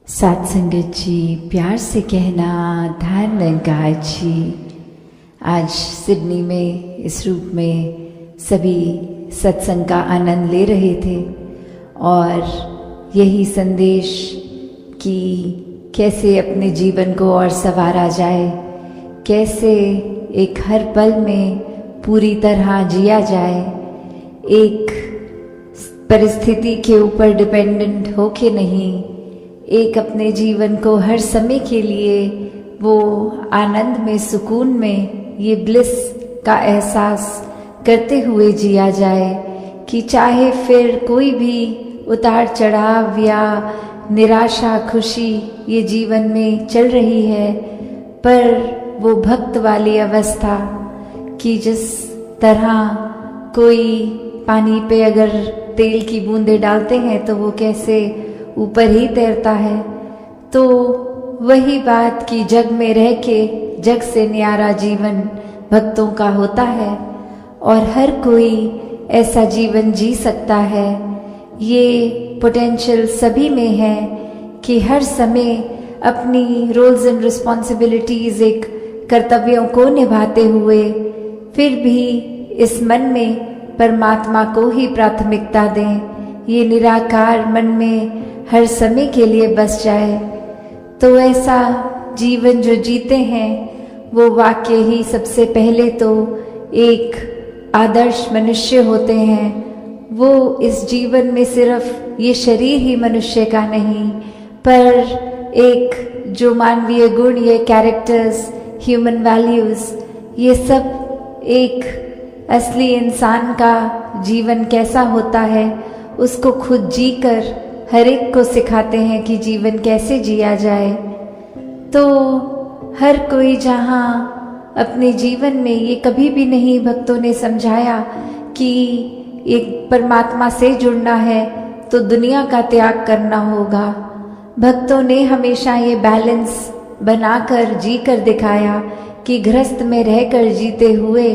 साथ संगत जी, प्यार से कहना ध्यान लंकार जी। आज सिडनी में इस रूप में सभी सत्संग का आनंद ले रहे थे और यही संदेश कि कैसे अपने जीवन को और संवारा जाए, कैसे एक हर पल में पूरी तरह जिया जाए, एक परिस्थिति के ऊपर डिपेंडेंट होके नहीं, एक अपने जीवन को हर समय के लिए वो आनंद में, सुकून में, ये ब्लिस का एहसास करते हुए जिया जाए कि चाहे फिर कोई भी उतार चढ़ाव या निराशा खुशी ये जीवन में चल रही है, पर वो भक्त वाली अवस्था कि जिस तरह कोई पानी पे अगर तेल की बूंदें डालते हैं तो वो कैसे ऊपर ही तैरता है, तो वही बात कि जग में रह के जग से न्यारा जीवन भक्तों का होता है और हर कोई ऐसा जीवन जी सकता है। ये पोटेंशियल सभी में है कि हर समय अपनी रोल्स एंड रिस्पॉन्सिबिलिटीज, एक कर्तव्यों को निभाते हुए फिर भी इस मन में परमात्मा को ही प्राथमिकता दें, ये निराकार मन में हर समय के लिए बस जाए। तो ऐसा जीवन जो जीते हैं वो वाकई ही सबसे पहले तो एक आदर्श मनुष्य होते हैं। वो इस जीवन में सिर्फ ये शरीर ही मनुष्य का नहीं, पर एक जो मानवीय गुण, ये कैरेक्टर्स, ह्यूमन वैल्यूज, ये सब एक असली इंसान का जीवन कैसा होता है उसको खुद जीकर हर एक को सिखाते हैं कि जीवन कैसे जिया जाए। तो हर कोई जहाँ अपने जीवन में, ये कभी भी नहीं भक्तों ने समझाया कि एक परमात्मा से जुड़ना है तो दुनिया का त्याग करना होगा। भक्तों ने हमेशा ये बैलेंस बनाकर जी कर दिखाया कि गृहस्थ में रहकर जीते हुए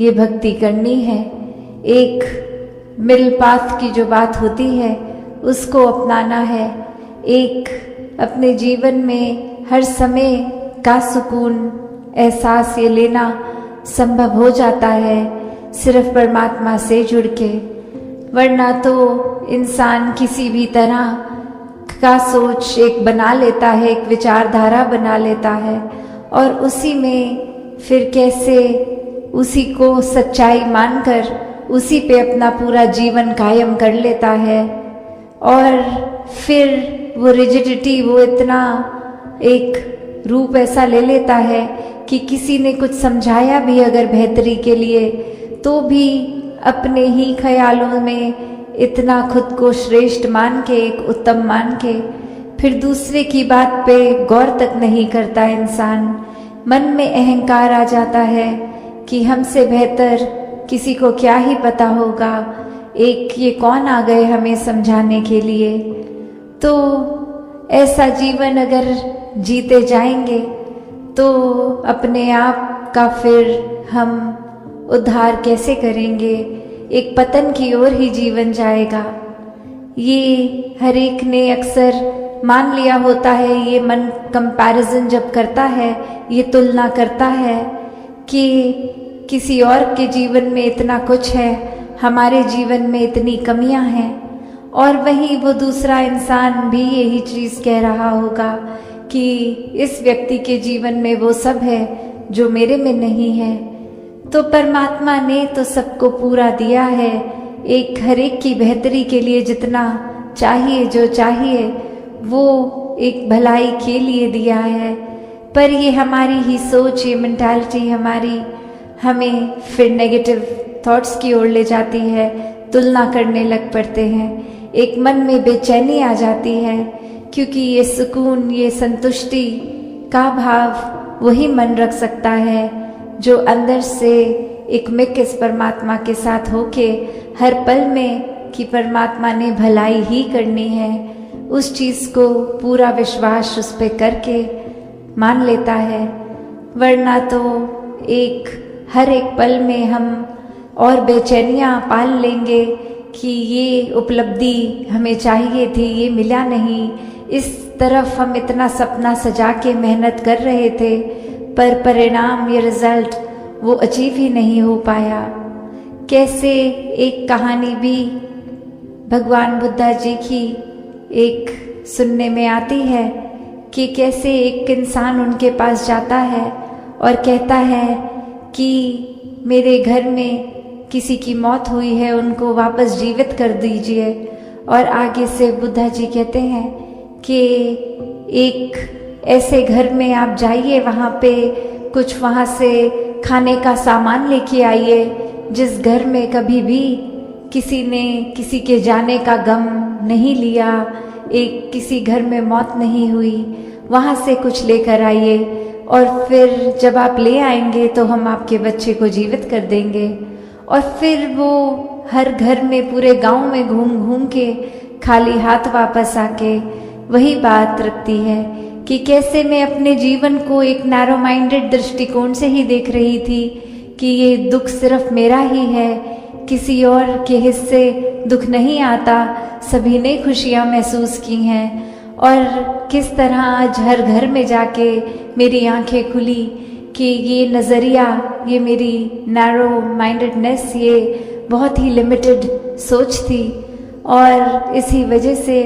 ये भक्ति करनी है। एक मिल पाथ की जो बात होती है उसको अपनाना है। एक अपने जीवन में हर समय का सुकून एहसास ये लेना संभव हो जाता है सिर्फ परमात्मा से जुड़ के, वरना तो इंसान किसी भी तरह का सोच एक बना लेता है, एक विचारधारा बना लेता है और उसी में फिर कैसे उसी को सच्चाई मानकर उसी पे अपना पूरा जीवन कायम कर लेता है और फिर वो रिजिडिटी, वो इतना एक रूप ऐसा ले लेता है कि किसी ने कुछ समझाया भी अगर बेहतरी के लिए तो भी अपने ही ख्यालों में इतना खुद को श्रेष्ठ मान के, एक उत्तम मान के, फिर दूसरे की बात पे गौर तक नहीं करता इंसान। मन में अहंकार आ जाता है कि हमसे बेहतर किसी को क्या ही पता होगा, एक ये कौन आ गए हमें समझाने के लिए। तो ऐसा जीवन अगर जीते जाएंगे तो अपने आप का फिर हम उद्धार कैसे करेंगे, एक पतन की ओर ही जीवन जाएगा। ये हर एक ने अक्सर मान लिया होता है, ये मन कंपैरिजन जब करता है, ये तुलना करता है कि किसी और के जीवन में इतना कुछ है, हमारे जीवन में इतनी कमियां हैं, और वहीं वो दूसरा इंसान भी यही चीज़ कह रहा होगा कि इस व्यक्ति के जीवन में वो सब है जो मेरे में नहीं है। तो परमात्मा ने तो सबको पूरा दिया है, एक हर एक की बेहतरी के लिए जितना चाहिए, जो चाहिए वो एक भलाई के लिए दिया है, पर ये हमारी ही सोच, ये मेंटालिटी हमारी हमें फिर नेगेटिव थॉट्स की ओर ले जाती है, तुलना करने लग पड़ते हैं, एक मन में बेचैनी आ जाती है क्योंकि ये सुकून, ये संतुष्टि का भाव वही मन रख सकता है जो अंदर से एक मिक इस परमात्मा के साथ होके हर पल में कि परमात्मा ने भलाई ही करनी है, उस चीज़ को पूरा विश्वास उस पर करके मान लेता है। वरना तो एक हर एक पल में हम और बेचैनियाँ पाल लेंगे कि ये उपलब्धि हमें चाहिए थी, ये मिला नहीं, इस तरफ हम इतना सपना सजा के मेहनत कर रहे थे, पर परिणाम, ये रिजल्ट वो अचीव ही नहीं हो पाया। कैसे एक कहानी भी भगवान बुद्धा जी की एक सुनने में आती है कि कैसे एक इंसान उनके पास जाता है और कहता है कि मेरे घर में किसी की मौत हुई है, उनको वापस जीवित कर दीजिए। और आगे से बुद्धा जी कहते हैं कि एक ऐसे घर में आप जाइए, वहाँ पे कुछ वहाँ से खाने का सामान लेके आइए जिस घर में कभी भी किसी ने किसी के जाने का गम नहीं लिया, एक किसी घर में मौत नहीं हुई, वहाँ से कुछ लेकर आइए और फिर जब आप ले आएंगे तो हम आपके बच्चे को जीवित कर देंगे। और फिर वो हर घर में, पूरे गांव में घूम घूम के खाली हाथ वापस आके वही बात रखती है कि कैसे मैं अपने जीवन को एक नैरो माइंडेड दृष्टिकोण से ही देख रही थी कि ये दुख सिर्फ मेरा ही है, किसी और के हिस्से दुख नहीं आता, सभी ने खुशियाँ महसूस की हैं। और किस तरह आज हर घर में जाके मेरी आंखें खुली कि ये नज़रिया, ये मेरी नैरो माइंडेडनेस, ये बहुत ही लिमिटेड सोच थी और इसी वजह से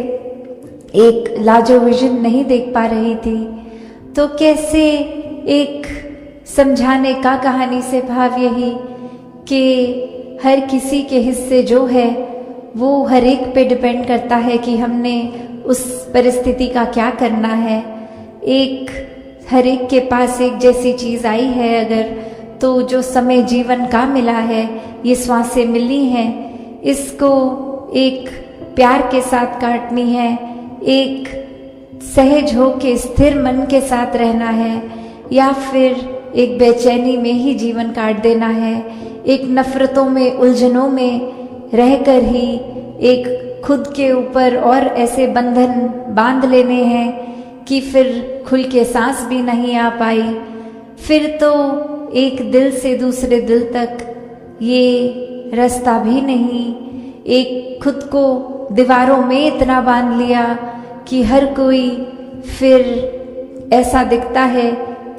एक लार्जर विजन नहीं देख पा रही थी। तो कैसे एक समझाने का कहानी से भाव यही कि हर किसी के हिस्से जो है वो हर एक पे डिपेंड करता है कि हमने उस परिस्थिति का क्या करना है। एक हर एक के पास एक जैसी चीज़ आई है अगर, तो जो समय जीवन का मिला है, ये श्वासें मिली हैं, इसको एक प्यार के साथ काटनी है, एक सहज हो के स्थिर मन के साथ रहना है, या फिर एक बेचैनी में ही जीवन काट देना है, एक नफरतों में, उलझनों में रहकर ही एक खुद के ऊपर और ऐसे बंधन बांध लेने हैं कि फिर खुल के सांस भी नहीं आ पाई। फिर तो एक दिल से दूसरे दिल तक ये रास्ता भी नहीं, एक खुद को दीवारों में इतना बांध लिया कि हर कोई फिर ऐसा दिखता है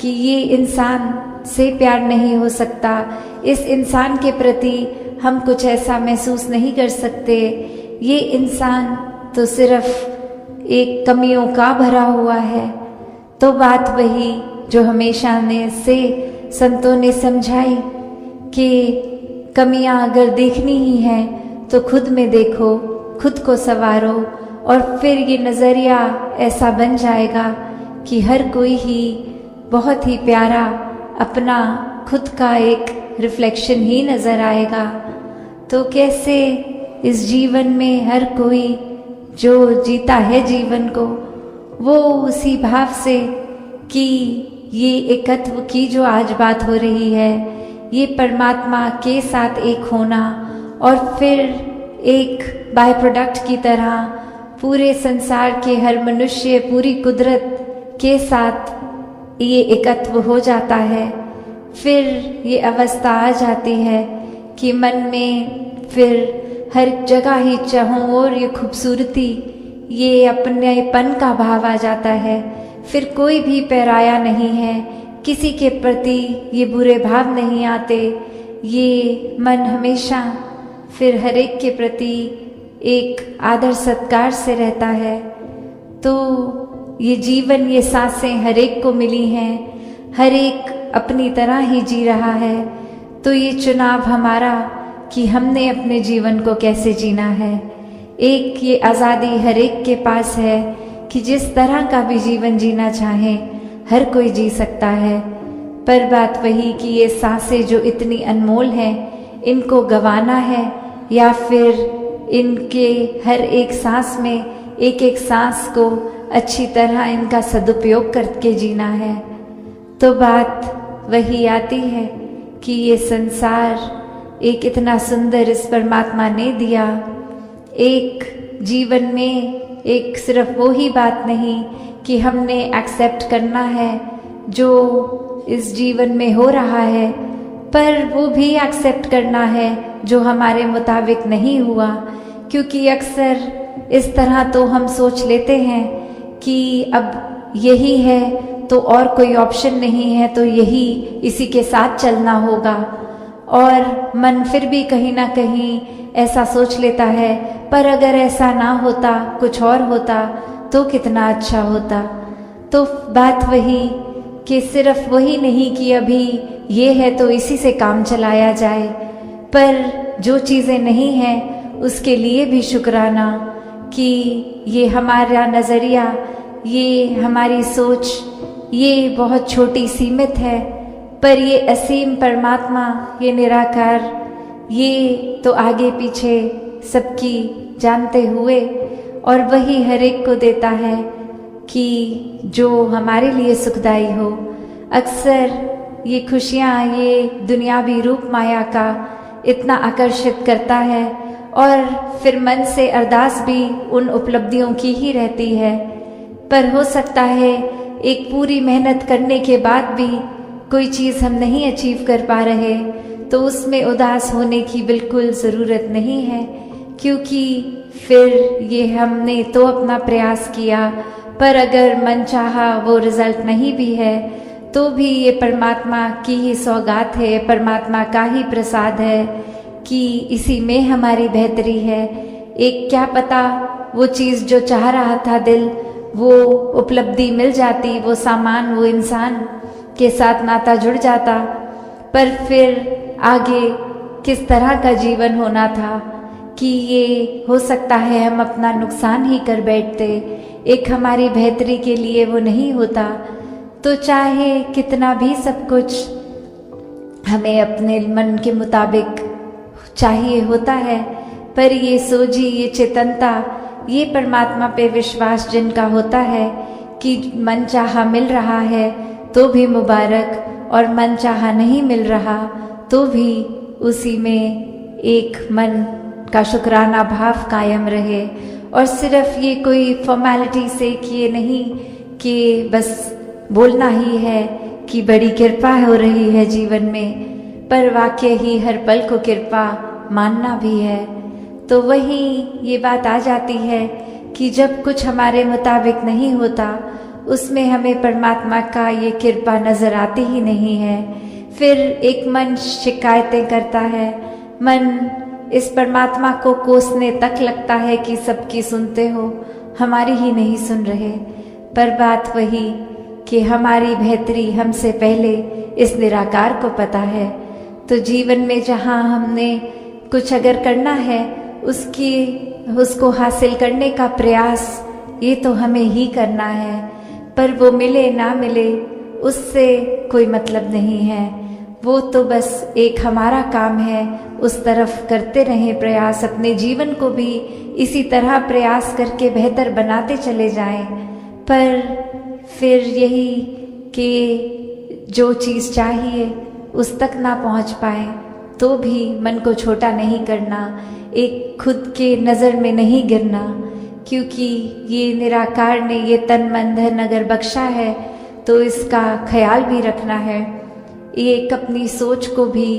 कि ये इंसान से प्यार नहीं हो सकता, इस इंसान के प्रति हम कुछ ऐसा महसूस नहीं कर सकते, ये इंसान तो सिर्फ एक कमियों का भरा हुआ है। तो बात वही जो हमेशा से संतों ने समझाई कि कमियां अगर देखनी ही हैं तो खुद में देखो, खुद को संवारो, और फिर ये नज़रिया ऐसा बन जाएगा कि हर कोई ही बहुत ही प्यारा अपना खुद का एक रिफ्लेक्शन ही नज़र आएगा। तो कैसे इस जीवन में हर कोई जो जीता है जीवन को, वो उसी भाव से कि ये एकत्व की जो आज बात हो रही है, ये परमात्मा के साथ एक होना, और फिर एक बाय प्रोडक्ट की तरह पूरे संसार के हर मनुष्य, पूरी कुदरत के साथ ये एकत्व हो जाता है। फिर ये अवस्था आ जाती है कि मन में फिर हर जगह ही चाहों और ये खूबसूरती, ये अपनेपन का भाव आ जाता है। फिर कोई भी पराया नहीं है, किसी के प्रति ये बुरे भाव नहीं आते, ये मन हमेशा फिर हर एक के प्रति एक आदर सत्कार से रहता है। तो ये जीवन, ये सांसें हर एक को मिली हैं, हर एक अपनी तरह ही जी रहा है। तो ये चुनाव हमारा कि हमने अपने जीवन को कैसे जीना है। एक ये आज़ादी हर एक के पास है कि जिस तरह का भी जीवन जीना चाहे हर कोई जी सकता है। पर बात वही कि ये सांसें जो इतनी अनमोल हैं, इनको गंवाना है या फिर इनके हर एक सांस में एक एक सांस को अच्छी तरह इनका सदुपयोग करके जीना है। तो बात वही आती है कि ये संसार एक इतना सुंदर इस परमात्मा ने दिया। एक जीवन में एक सिर्फ वो ही बात नहीं कि हमने एक्सेप्ट करना है जो इस जीवन में हो रहा है, पर वो भी एक्सेप्ट करना है जो हमारे मुताबिक नहीं हुआ। क्योंकि अक्सर इस तरह तो हम सोच लेते हैं कि अब यही है तो और कोई ऑप्शन नहीं है, तो यही इसी के साथ चलना होगा। और मन फिर भी कहीं ना कहीं ऐसा सोच लेता है, पर अगर ऐसा ना होता, कुछ और होता तो कितना अच्छा होता। तो बात वही कि सिर्फ वही नहीं कि अभी ये है तो इसी से काम चलाया जाए, पर जो चीज़ें नहीं हैं उसके लिए भी शुक्राना कि ये हमारा नज़रिया, ये हमारी सोच, ये बहुत छोटी सीमित है, पर ये असीम परमात्मा, ये निराकार, ये तो आगे पीछे सबकी जानते हुए और वही हर एक को देता है कि जो हमारे लिए सुखदाई हो। अक्सर ये खुशियाँ, ये दुनियावी रूप माया का इतना आकर्षित करता है और फिर मन से अरदास भी उन उपलब्धियों की ही रहती है। पर हो सकता है एक पूरी मेहनत करने के बाद भी कोई चीज़ हम नहीं अचीव कर पा रहे, तो उसमें उदास होने की बिल्कुल ज़रूरत नहीं है, क्योंकि फिर ये हमने तो अपना प्रयास किया, पर अगर मन चाहा वो रिजल्ट नहीं भी है तो भी ये परमात्मा की ही सौगात है, परमात्मा का ही प्रसाद है कि इसी में हमारी बेहतरी है। एक क्या पता वो चीज़ जो चाह रहा था दिल, वो उपलब्धि मिल जाती, वो सामान, वो इंसान के साथ नाता जुड़ जाता, पर फिर आगे किस तरह का जीवन होना था कि ये हो सकता है हम अपना नुकसान ही कर बैठते, एक हमारी बेहतरी के लिए वो नहीं होता। तो चाहे कितना भी सब कुछ हमें अपने मन के मुताबिक चाहिए होता है, पर ये सोझी, ये चेतनता, ये परमात्मा पे विश्वास जिनका होता है कि मन चाहा मिल रहा है तो भी मुबारक, और मन चाहा नहीं मिल रहा तो भी उसी में एक मन का शुक्राना भाव कायम रहे। और सिर्फ ये कोई फॉर्मेलिटी से किए नहीं कि बस बोलना ही है कि बड़ी कृपा हो रही है जीवन में, पर वाकई ही हर पल को कृपा मानना भी है। तो वही ये बात आ जाती है कि जब कुछ हमारे मुताबिक नहीं होता, उसमें हमें परमात्मा का ये कृपा नज़र आती ही नहीं है। फिर एक मन शिकायतें करता है, मन इस परमात्मा को कोसने तक लगता है कि सबकी सुनते हो, हमारी ही नहीं सुन रहे। पर बात वही कि हमारी बेहतरी हमसे पहले इस निराकार को पता है। तो जीवन में जहाँ हमने कुछ अगर करना है, उसको हासिल करने का प्रयास ये तो हमें ही करना है, पर वो मिले ना मिले उससे कोई मतलब नहीं है। वो तो बस एक हमारा काम है, उस तरफ करते रहें प्रयास, अपने जीवन को भी इसी तरह प्रयास करके बेहतर बनाते चले जाएं। पर फिर यही कि जो चीज़ चाहिए उस तक ना पहुंच पाए तो भी मन को छोटा नहीं करना, एक खुद के नज़र में नहीं गिरना, क्योंकि ये निराकार ने ये तन मन धन अगर बख्शा है तो इसका ख्याल भी रखना है। एक अपनी सोच को भी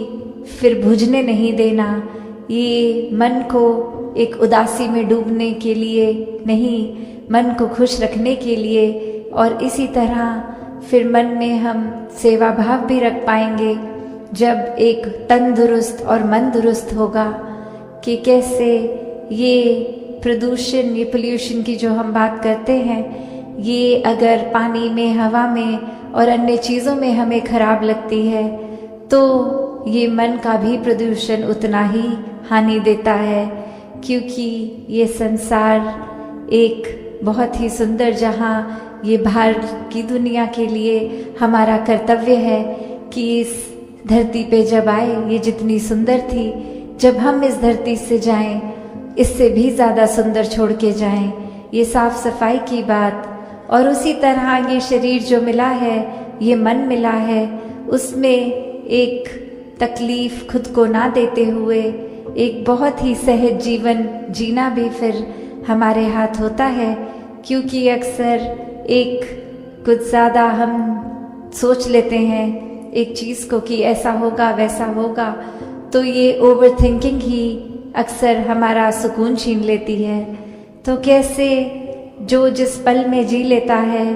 फिर बुझने नहीं देना, ये मन को एक उदासी में डूबने के लिए नहीं, मन को खुश रखने के लिए। और इसी तरह फिर मन में हम सेवा भाव भी रख पाएंगे जब एक तन दुरुस्त और मन दुरुस्त होगा, कि कैसे ये प्रदूषण, ये पोल्यूशन की जो हम बात करते हैं, ये अगर पानी में, हवा में और अन्य चीज़ों में हमें खराब लगती है तो ये मन का भी प्रदूषण उतना ही हानि देता है। क्योंकि ये संसार एक बहुत ही सुंदर, जहाँ ये बाहर की दुनिया के लिए हमारा कर्तव्य है कि इस धरती पे जब आए, ये जितनी सुंदर थी, जब हम इस धरती से जाएं, इससे भी ज़्यादा सुंदर छोड़ के जाएं। ये साफ सफाई की बात। और उसी तरह ये शरीर जो मिला है, ये मन मिला है, उसमें एक तकलीफ खुद को ना देते हुए एक बहुत ही सहज जीवन जीना भी फिर हमारे हाथ होता है। क्योंकि अक्सर एक कुछ ज़्यादा हम सोच लेते हैं एक चीज़ को कि ऐसा होगा वैसा होगा, तो ये ओवर थिंकिंग ही अक्सर हमारा सुकून छीन लेती है। तो कैसे जो जिस पल में जी लेता है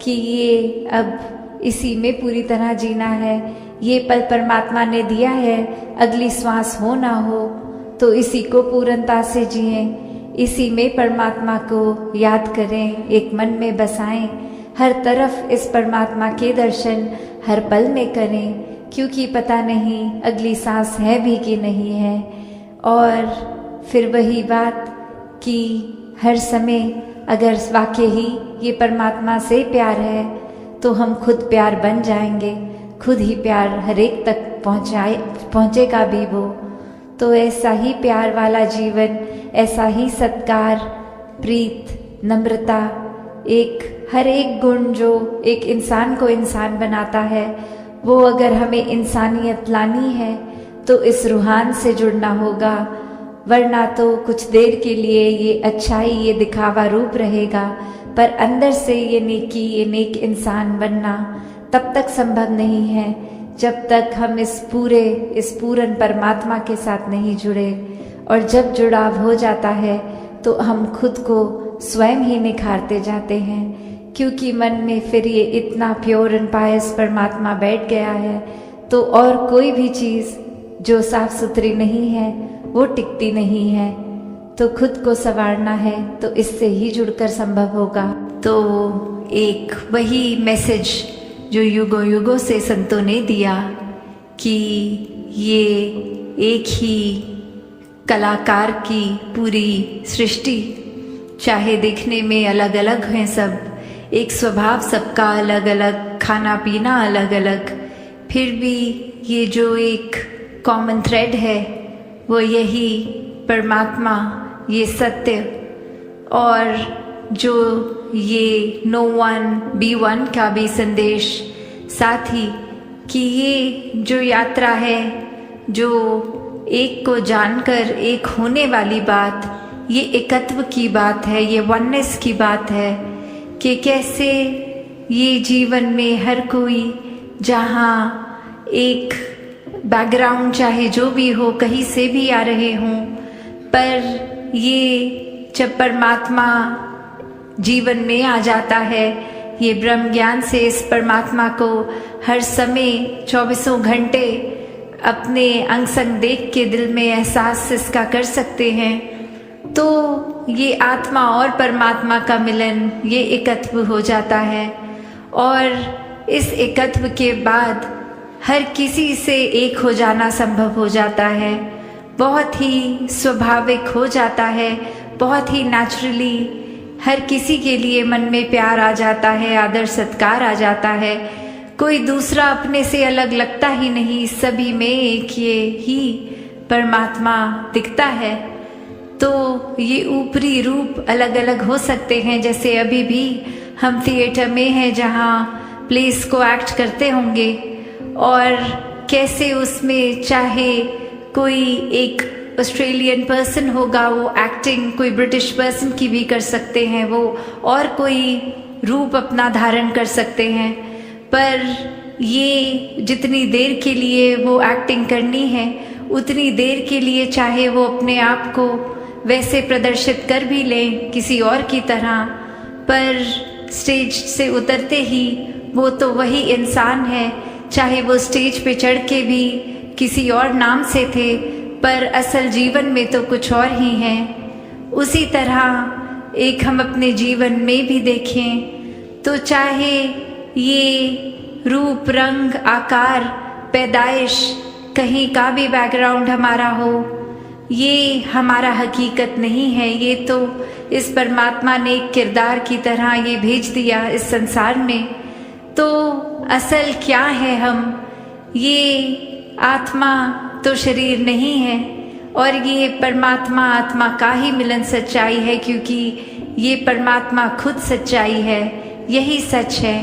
कि ये अब इसी में पूरी तरह जीना है, ये पल परमात्मा ने दिया है, अगली श्वास हो ना हो तो इसी को पूर्णता से जिएं, इसी में परमात्मा को याद करें, एक मन में बसाएं, हर तरफ इस परमात्मा के दर्शन हर पल में करें, क्योंकि पता नहीं अगली सांस है भी कि नहीं है। और फिर वही बात कि हर समय अगर वाकई ही ये परमात्मा से प्यार है तो हम खुद प्यार बन जाएंगे, खुद ही प्यार हर एक तक पहुँचेगा भी वो। तो ऐसा ही प्यार वाला जीवन, ऐसा ही सत्कार, प्रीत, नम्रता, एक हर एक गुण जो एक इंसान को इंसान बनाता है, वो अगर हमें इंसानियत लानी है तो इस रूहान से जुड़ना होगा, वरना तो कुछ देर के लिए ये अच्छाई, ये दिखावा रूप रहेगा, पर अंदर से ये नेकी, ये नेक इंसान बनना तब तक संभव नहीं है जब तक हम इस पूर्ण परमात्मा के साथ नहीं जुड़े। और जब जुड़ाव हो जाता है तो हम खुद को स्वयं ही निखारते जाते हैं, क्योंकि मन में फिर ये इतना प्योर एंड पायस परमात्मा बैठ गया है, तो और कोई भी चीज़ जो साफ सुथरी नहीं है वो टिकती नहीं है। तो खुद को संवारना है तो इससे ही जुड़कर संभव होगा। तो एक वही मैसेज जो युगों युगों से संतों ने दिया कि ये एक ही कलाकार की पूरी सृष्टि, चाहे देखने में अलग अलग हैं सब, एक स्वभाव सबका अलग अलग, खाना पीना अलग अलग, फिर भी ये जो एक कॉमन थ्रेड है वो यही परमात्मा, ये सत्य, और जो ये नो वन बी वन का भी संदेश साथ ही, कि ये जो यात्रा है, जो एक को जानकर एक होने वाली बात, ये एकत्व की बात है, ये वननेस की बात है, कि कैसे ये जीवन में हर कोई जहाँ एक बैकग्राउंड चाहे जो भी हो, कहीं से भी आ रहे हों, पर ये जब परमात्मा जीवन में आ जाता है, ये ब्रह्म ज्ञान से इस परमात्मा को हर समय 24 घंटे अपने अंग संग देख के दिल में एहसास इसका कर सकते हैं, तो ये आत्मा और परमात्मा का मिलन, ये एकत्व हो जाता है। और इस एकत्व के बाद हर किसी से एक हो जाना संभव हो जाता है, बहुत ही स्वाभाविक हो जाता है, बहुत ही नेचुरली हर किसी के लिए मन में प्यार आ जाता है, आदर सत्कार आ जाता है, कोई दूसरा अपने से अलग लगता ही नहीं, सभी में एक ये ही परमात्मा दिखता है। तो ये ऊपरी रूप अलग अलग हो सकते हैं, जैसे अभी भी हम थिएटर में हैं जहाँ प्लेस को एक्ट करते होंगे, और कैसे उसमें चाहे कोई एक ऑस्ट्रेलियन पर्सन होगा, वो एक्टिंग कोई ब्रिटिश पर्सन की भी कर सकते हैं, वो और कोई रूप अपना धारण कर सकते हैं, पर ये जितनी देर के लिए वो एक्टिंग करनी है, उतनी देर के लिए चाहे वो अपने आप को वैसे प्रदर्शित कर भी लें किसी और की तरह, पर स्टेज से उतरते ही वो तो वही इंसान है, चाहे वो स्टेज पे चढ़ के भी किसी और नाम से थे, पर असल जीवन में तो कुछ और ही हैं। उसी तरह एक हम अपने जीवन में भी देखें तो चाहे ये रूप, रंग, आकार, पैदाइश, कहीं का भी बैकग्राउंड हमारा हो, ये हमारा हकीकत नहीं है, ये तो इस परमात्मा ने एक किरदार की तरह ये भेज दिया इस संसार में। तो असल क्या है हम, ये आत्मा तो शरीर नहीं है, और ये परमात्मा आत्मा का ही मिलन सच्चाई है, क्योंकि ये परमात्मा खुद सच्चाई है, यही सच है,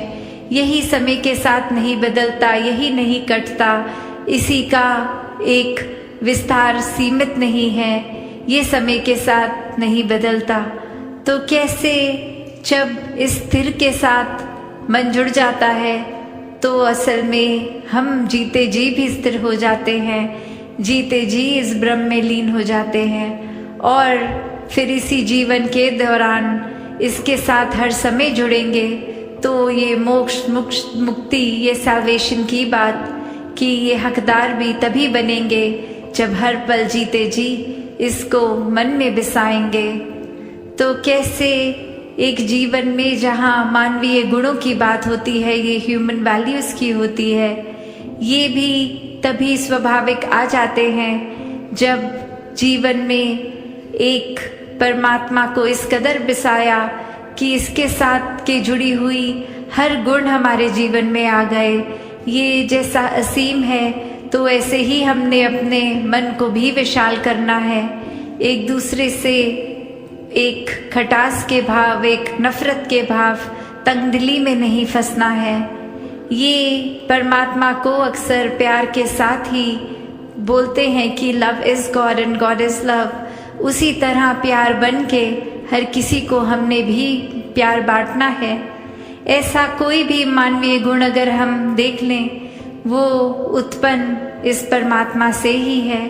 यही समय के साथ नहीं बदलता, यही नहीं कटता, इसी का एक विस्तार सीमित नहीं है, ये समय के साथ नहीं बदलता। तो कैसे जब इस स्थिर के साथ मन जुड़ जाता है तो असल में हम जीते जी भी स्थिर हो जाते हैं, जीते जी इस ब्रह्म में लीन हो जाते हैं, और फिर इसी जीवन के दौरान इसके साथ हर समय जुड़ेंगे तो ये मोक्ष मुक्ति, ये सैल्वेशन की बात कि ये हकदार भी तभी बनेंगे जब हर पल जीते जी इसको मन में बसाएंगे। तो कैसे एक जीवन में जहाँ मानवीय गुणों की बात होती है, ये ह्यूमन वैल्यूज़ की होती है, ये भी तभी स्वाभाविक आ जाते हैं जब जीवन में एक परमात्मा को इस कदर बसाया कि इसके साथ के जुड़ी हुई हर गुण हमारे जीवन में आ गए। ये जैसा असीम है तो ऐसे ही हमने अपने मन को भी विशाल करना है। एक दूसरे से एक खटास के भाव, एक नफरत के भाव, तंगदिली में नहीं फंसना है। ये परमात्मा को अक्सर प्यार के साथ ही बोलते हैं कि love is God and God is love. उसी तरह प्यार बन के हर किसी को हमने भी प्यार बांटना है। ऐसा कोई भी मानवीय गुण अगर हम देख लें वो उत्पन्न इस परमात्मा से ही है,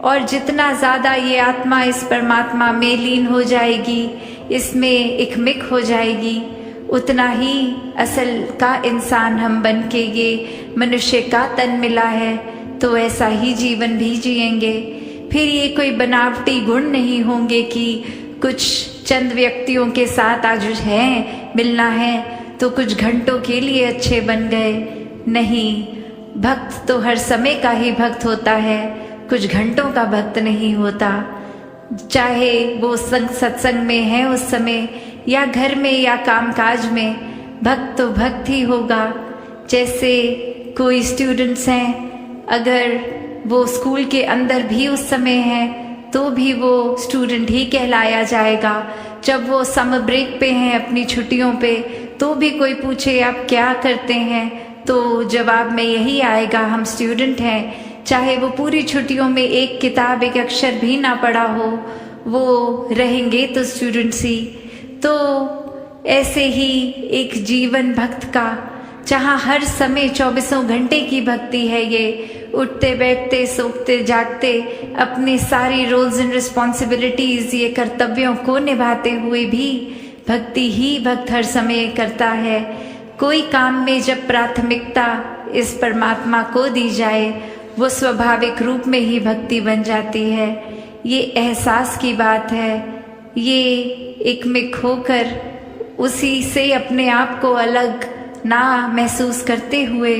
और जितना ज़्यादा ये आत्मा इस परमात्मा में लीन हो जाएगी, इसमें एकमिक हो जाएगी, उतना ही असल का इंसान हम बन के ये मनुष्य का तन मिला है तो ऐसा ही जीवन भी जिएंगे। फिर ये कोई बनावटी गुण नहीं होंगे कि कुछ चंद व्यक्तियों के साथ आज है मिलना है तो कुछ घंटों के लिए अच्छे बन गए। नहीं, भक्त तो हर समय का ही भक्त होता है, कुछ घंटों का भक्त नहीं होता। चाहे वो सत्संग में है उस समय या घर में या कामकाज में, भक्त तो भक्त ही होगा। जैसे कोई स्टूडेंट्स हैं, अगर वो स्कूल के अंदर भी उस समय है तो भी वो स्टूडेंट ही कहलाया जाएगा। जब वो समर ब्रेक पे हैं, अपनी छुट्टियों पे, तो भी कोई पूछे आप क्या करते हैं तो जवाब में यही आएगा, हम स्टूडेंट हैं। चाहे वो पूरी छुट्टियों में एक किताब, एक अक्षर भी ना पढ़ा हो, वो रहेंगे तो स्टूडेंट्स ही। तो ऐसे ही एक जीवन भक्त का, जहाँ हर समय 24 घंटे की भक्ति है, ये उठते बैठते सोते जागते अपनी सारी रोल्स एंड रिस्पॉन्सिबिलिटीज, ये कर्तव्यों को निभाते हुए भी भक्ति ही भक्त हर समय करता है। कोई काम में जब प्राथमिकता इस परमात्मा को दी जाए वो स्वाभाविक रूप में ही भक्ति बन जाती है। ये एहसास की बात है, ये एकमिक होकर उसी से अपने आप को अलग ना महसूस करते हुए,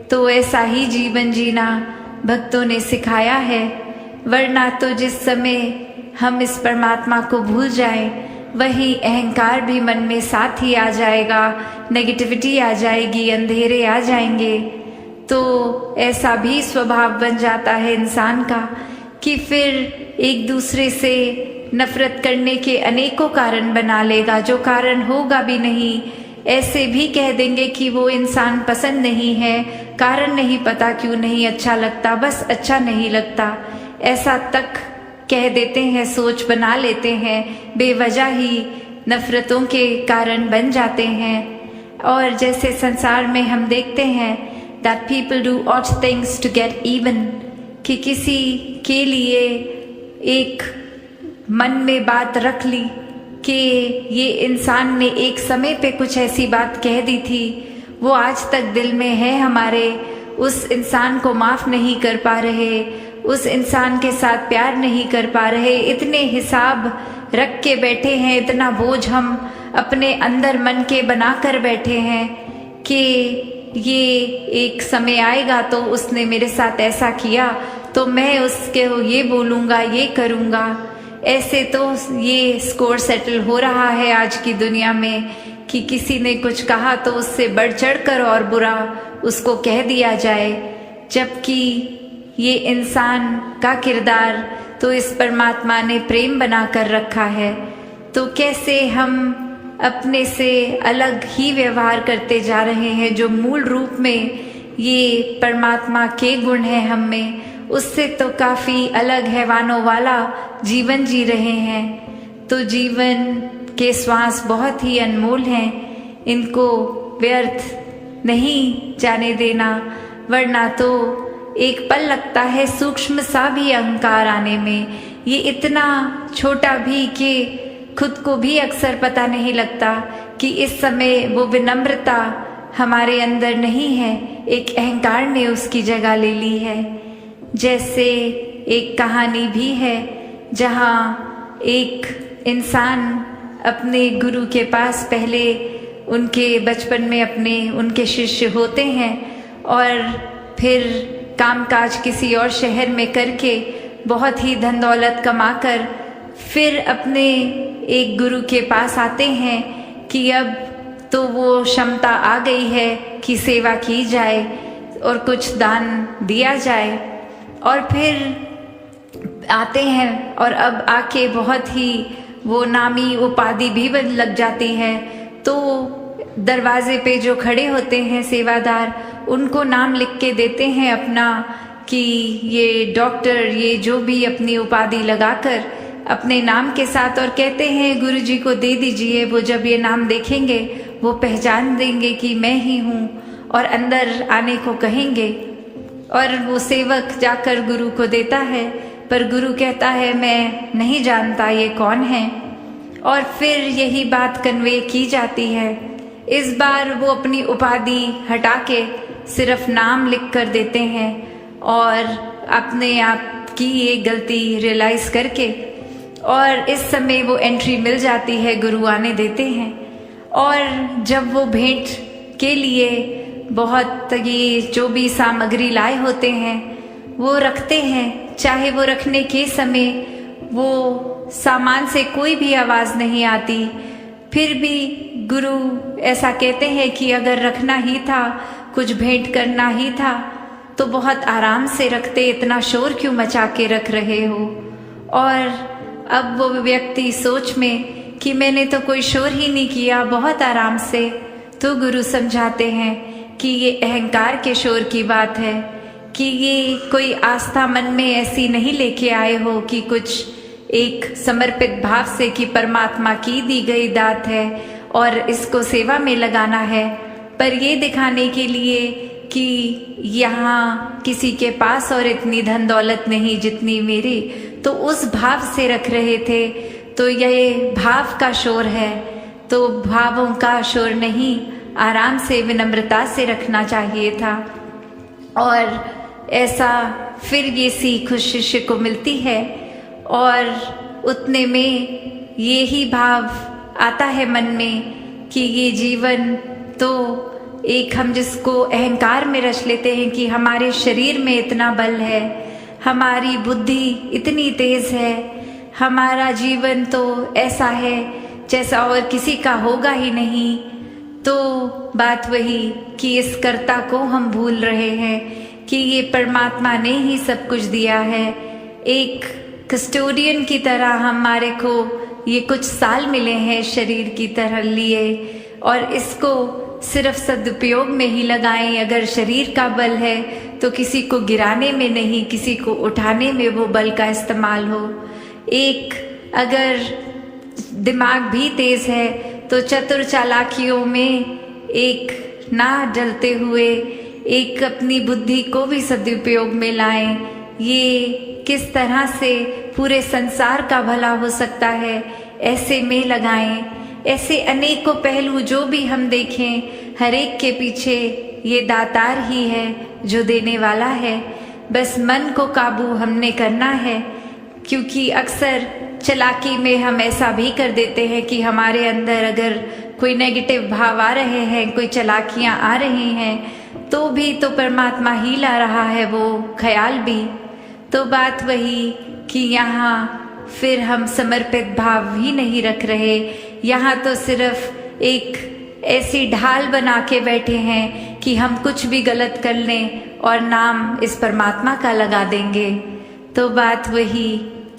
तो ऐसा ही जीवन जीना भक्तों ने सिखाया है। वरना तो जिस समय हम इस परमात्मा को भूल जाएं, वही अहंकार भी मन में साथ ही आ जाएगा, नेगेटिविटी आ जाएगी, अंधेरे आ जाएंगे। तो ऐसा भी स्वभाव बन जाता है इंसान का कि फिर एक दूसरे से नफरत करने के अनेकों कारण बना लेगा, जो कारण होगा भी नहीं। ऐसे भी कह देंगे कि वो इंसान पसंद नहीं है, कारण नहीं पता क्यों नहीं अच्छा लगता, बस अच्छा नहीं लगता, ऐसा तक कह देते हैं, सोच बना लेते हैं, बेवजह ही नफरतों के कारण बन जाते हैं। और जैसे संसार में हम देखते हैं that people do odd things to get even, कि किसी के लिए एक मन में बात रख ली कि ये इंसान ने एक समय पे कुछ ऐसी बात कह दी थी, वो आज तक दिल में है हमारे, उस इंसान को माफ़ नहीं कर पा रहे, उस इंसान के साथ प्यार नहीं कर पा रहे, इतने हिसाब रख के बैठे हैं, इतना बोझ हम अपने अंदर मन के बना कर बैठे हैं कि ये एक समय आएगा तो उसने मेरे साथ ऐसा किया तो मैं उसके ये बोलूँगा, ये करूँगा। ऐसे तो ये स्कोर सेटल हो रहा है आज की दुनिया में कि किसी ने कुछ कहा तो उससे बढ़ चढ़ कर और बुरा उसको कह दिया जाए, जबकि ये इंसान का किरदार तो इस परमात्मा ने प्रेम बना कर रखा है। तो कैसे हम अपने से अलग ही व्यवहार करते जा रहे हैं, जो मूल रूप में ये परमात्मा के गुण हैं हम में, उससे तो काफ़ी अलग हैवानों वाला जीवन जी रहे हैं। तो जीवन के श्वास बहुत ही अनमोल हैं, इनको व्यर्थ नहीं जाने देना, वरना तो एक पल लगता है सूक्ष्म सा भी अहंकार आने में। ये इतना छोटा भी कि खुद को भी अक्सर पता नहीं लगता कि इस समय वो विनम्रता हमारे अंदर नहीं है, एक अहंकार ने उसकी जगह ले ली है। जैसे एक कहानी भी है जहाँ एक इंसान अपने गुरु के पास, पहले उनके बचपन में उनके शिष्य होते हैं और फिर कामकाज किसी और शहर में करके बहुत ही धन दौलत कमाकर फिर अपने एक गुरु के पास आते हैं कि अब तो वो क्षमता आ गई है कि सेवा की जाए और कुछ दान दिया जाए। और फिर आते हैं और अब आके बहुत ही वो नामी उपाधि भी लग जाती है। तो दरवाजे पे जो खड़े होते हैं सेवादार, उनको नाम लिख के देते हैं अपना कि ये डॉक्टर, ये जो भी अपनी उपाधि लगाकर अपने नाम के साथ, और कहते हैं गुरुजी को दे दीजिए। वो जब ये नाम देखेंगे वो पहचान देंगे कि मैं ही हूँ और अंदर आने को कहेंगे। और वो सेवक जाकर गुरु को देता है, पर गुरु कहता है मैं नहीं जानता ये कौन है। और फिर यही बात कन्वे की जाती है। इस बार वो अपनी उपाधि हटा के सिर्फ नाम लिख कर देते हैं और अपने आप की ये गलती रियलाइज करके, और इस समय वो एंट्री मिल जाती है, गुरु आने देते हैं। और जब वो भेंट के लिए बहुत ये जो भी सामग्री लाए होते हैं वो रखते हैं, चाहे वो रखने के समय वो सामान से कोई भी आवाज़ नहीं आती, फिर भी गुरु ऐसा कहते हैं कि अगर रखना ही था, कुछ भेंट करना ही था तो बहुत आराम से रखते, इतना शोर क्यों मचा के रख रहे हो। और अब वो व्यक्ति सोच में कि मैंने तो कोई शोर ही नहीं किया, बहुत आराम से। तो गुरु समझाते हैं कि ये अहंकार के शोर की बात है, कि ये कोई आस्था मन में ऐसी नहीं लेके आए हो कि कुछ एक समर्पित भाव से कि परमात्मा की दी गई दात है और इसको सेवा में लगाना है, पर ये दिखाने के लिए कि यहाँ किसी के पास और इतनी धन दौलत नहीं जितनी मेरी, तो उस भाव से रख रहे थे। तो ये भाव का शोर है, तो भावों का शोर नहीं, आराम से विनम्रता से रखना चाहिए था। और ऐसा फिर ये सीख उस शिष्य को मिलती है और उतने में ये ही भाव आता है मन में कि ये जीवन तो एक, हम जिसको अहंकार में रच लेते हैं कि हमारे शरीर में इतना बल है, हमारी बुद्धि इतनी तेज है, हमारा जीवन तो ऐसा है जैसा और किसी का होगा ही नहीं। तो बात वही कि इस कर्ता को हम भूल रहे हैं कि ये परमात्मा ने ही सब कुछ दिया है। एक कस्टोडियन की तरह हमारे को ये कुछ साल मिले हैं शरीर की तरह लिए, और इसको सिर्फ सदुपयोग में ही लगाएं। अगर शरीर का बल है तो किसी को गिराने में नहीं, किसी को उठाने में वो बल का इस्तेमाल हो। एक अगर दिमाग भी तेज है तो चतुर चालाकियों में एक ना डलते हुए एक अपनी बुद्धि को भी सदुपयोग में लाएं। ये किस तरह से पूरे संसार का भला हो सकता है, ऐसे में लगाएं। ऐसे अनेकों पहलू जो भी हम देखें, हर एक के पीछे ये दातार ही है जो देने वाला है। बस मन को काबू हमने करना है, क्योंकि अक्सर चालाकी में हम ऐसा भी कर देते हैं कि हमारे अंदर अगर कोई नेगेटिव भाव आ रहे हैं, कोई चालाकियाँ आ रही हैं, तो भी तो परमात्मा ही ला रहा है वो ख्याल भी। तो बात वही कि यहाँ फिर हम समर्पित भाव ही नहीं रख रहे, यहाँ तो सिर्फ एक ऐसी ढाल बना के बैठे हैं कि हम कुछ भी गलत कर लें और नाम इस परमात्मा का लगा देंगे। तो बात वही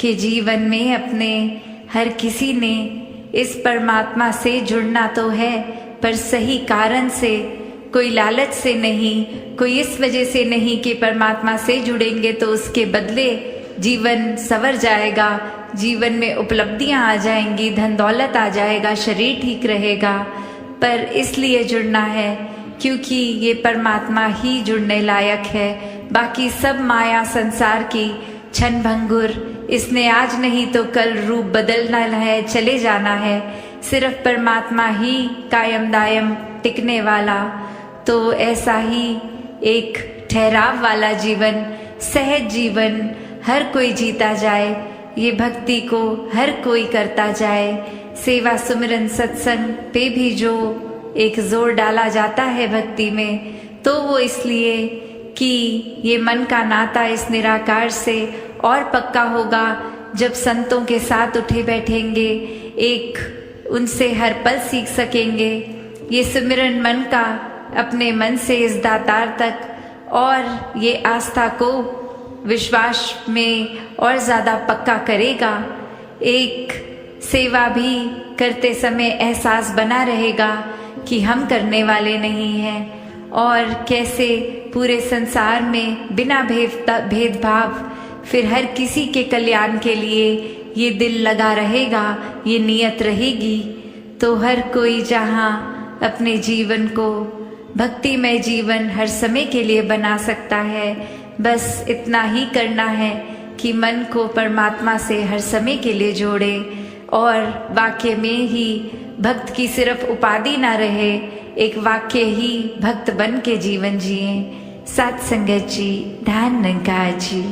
कि जीवन में अपने हर किसी ने इस परमात्मा से जुड़ना तो है, पर सही कारण से, कोई लालच से नहीं, कोई इस वजह से नहीं कि परमात्मा से जुड़ेंगे तो उसके बदले जीवन संवर जाएगा, जीवन में उपलब्धियां आ जाएंगी, धन दौलत आ जाएगा, शरीर ठीक रहेगा। पर इसलिए जुड़ना है क्योंकि ये परमात्मा ही जुड़ने लायक है। बाकी सब माया संसार की क्षण भंगुर इसने आज नहीं तो कल रूप बदलना है, चले जाना है। सिर्फ परमात्मा ही कायम दायम टिकने वाला। तो ऐसा ही एक ठहराव वाला जीवन, सहज जीवन हर कोई जीता जाए, ये भक्ति को हर कोई करता जाए। सेवा सुमिरन सत्संग पे भी जो एक जोर डाला जाता है भक्ति में, तो वो इसलिए कि ये मन का नाता इस निराकार से और पक्का होगा जब संतों के साथ उठे बैठेंगे, एक उनसे हर पल सीख सकेंगे। ये सुमिरन मन का अपने मन से इस दातार तक, और ये आस्था को विश्वास में और ज़्यादा पक्का करेगा। एक सेवा भी करते समय एहसास बना रहेगा कि हम करने वाले नहीं हैं, और कैसे पूरे संसार में बिना भेदभाव फिर हर किसी के कल्याण के लिए ये दिल लगा रहेगा, ये नियत रहेगी। तो हर कोई जहाँ अपने जीवन को भक्तिमय जीवन हर समय के लिए बना सकता है, बस इतना ही करना है कि मन को परमात्मा से हर समय के लिए जोड़े, और वाक्य में ही भक्त की सिर्फ उपाधि ना रहे, एक वाक्य ही भक्त बन के जीवन जिए। सत्संगत जी, धन निरंकार जी।